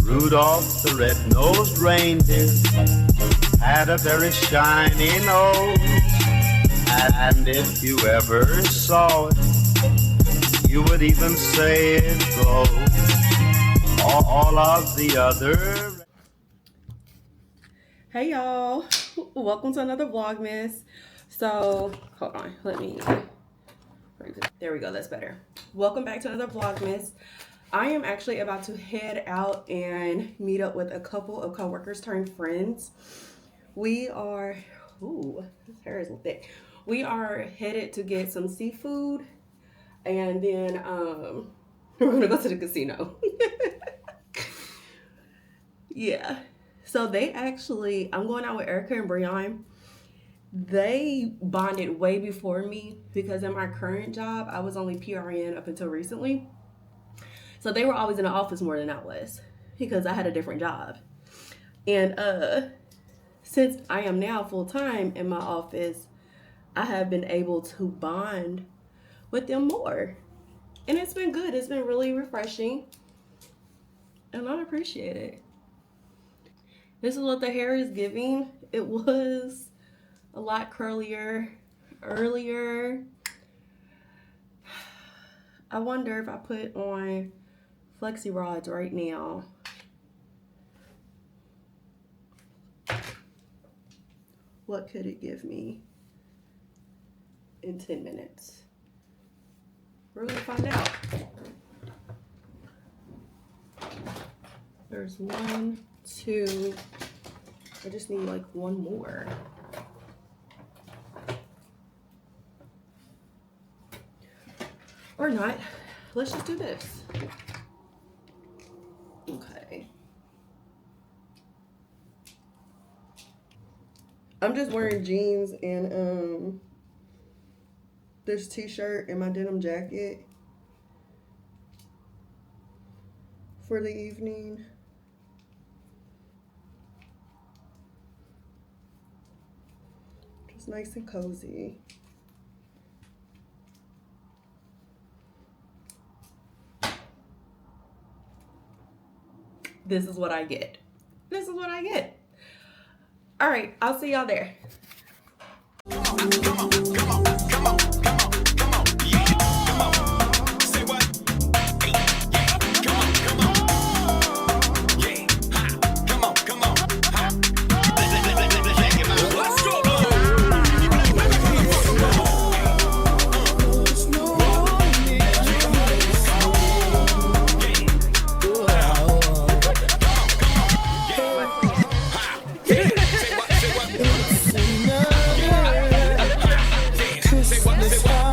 Rudolph the red-nosed reindeer had a very shiny nose, and if you ever saw it, you would even say it glows. All of the other... Hey y'all, welcome to another Vlogmas. So, hold on, there we go, that's better. Welcome back to another Vlogmas. I am actually about to head out and meet up with a couple of coworkers turned friends. We are, ooh, this hair is thick. We are headed to get some seafood, and then we're gonna go to the casino. Yeah. So they actually, I'm going out with Erica and Brian. They bonded way before me because in my current job, I was only PRN up until recently. So they were always in the office more than I was because I had a different job. And since I am now full-time in my office, I have been able to bond with them more. And it's been good. It's been really refreshing. And I appreciate it. This is what the hair is giving. It was a lot curlier earlier. I wonder if I put on flexi rods right now, what could it give me in 10 minutes? We're gonna find out. There's 1, 2, I just need like one more. Or not. Let's just do this. Okay. I'm just wearing jeans and this t-shirt and my denim jacket for the evening. Just nice and cozy. This is what I get. This is what I get. All right, I'll see y'all there. Come on, come on, come on, come on, come on, yeah, come on. Say what? Hey, yeah, come on, come on. Yeah, ha, come on, come on, ha. Let's go.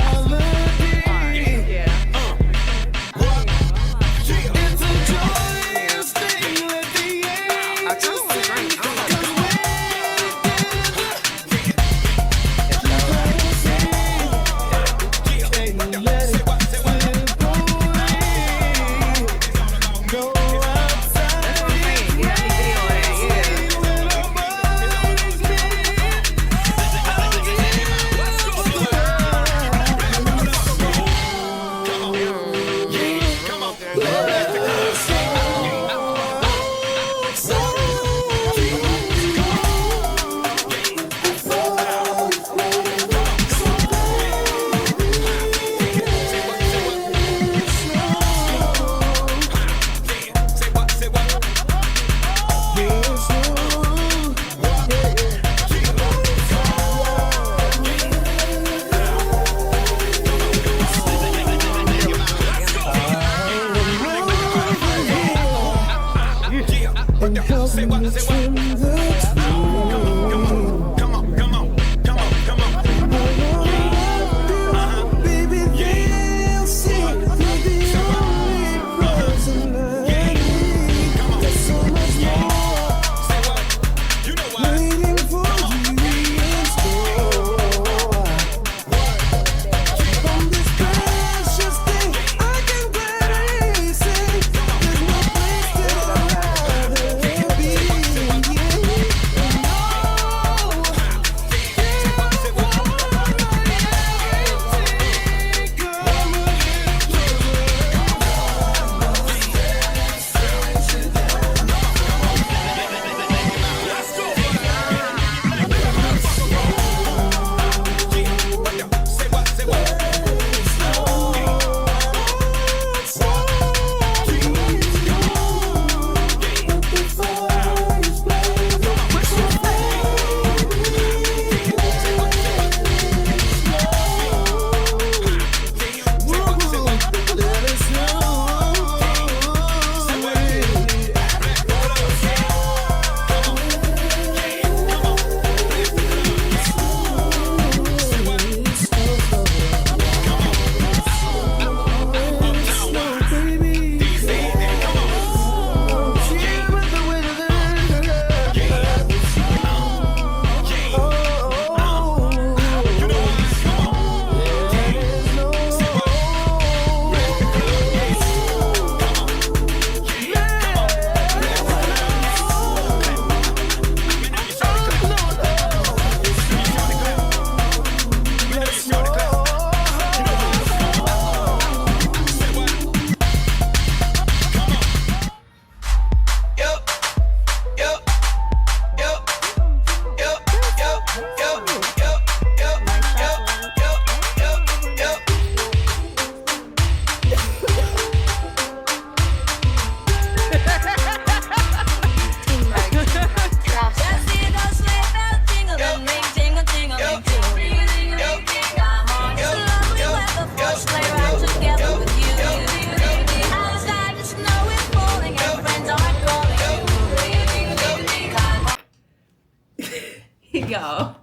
y'all.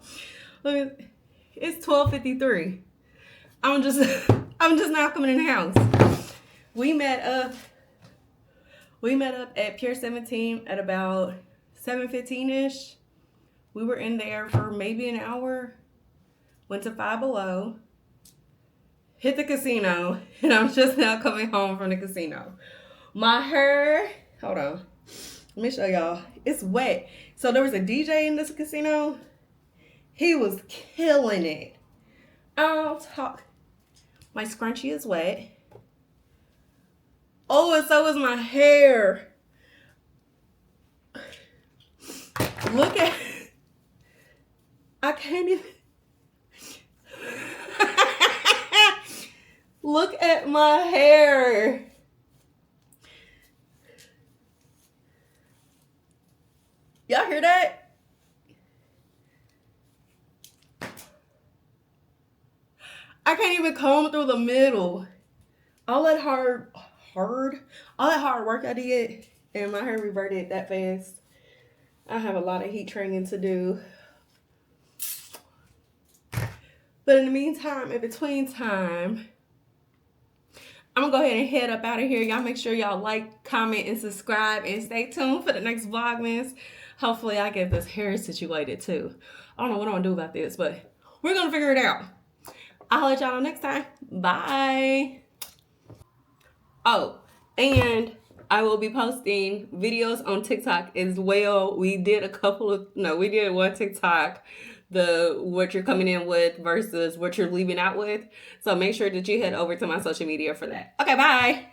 Look, it's 12:53. I'm just now coming in the house. We met up at Pier 17 at about 7:15ish. We were in there for maybe an hour. Went to Five Below. Hit the casino, and I'm just now coming home from the casino. My hair, hold on. Let me show y'all. It's wet. So there was a DJ in this casino. He was killing it. I'll talk. My scrunchie is wet. Oh, and so is my hair. Look at, I can't even. Look at my hair. Y'all hear that? I can't even comb through the middle. All that hard work I did, and my hair reverted that fast. I have a lot of heat training to do. But in the meantime, in between time, I'm gonna go ahead and head up out of here. Y'all make sure y'all like, comment, and subscribe, and stay tuned for the next Vlogmas. Hopefully I get this hair situated too. I don't know what I'm gonna do about this, but we're gonna figure it out. I'll let y'all know next time. Bye. Oh, and I will be posting videos on TikTok as well. We did one TikTok, what you're coming in with versus what you're leaving out with. So make sure that you head over to my social media for that. Okay, bye.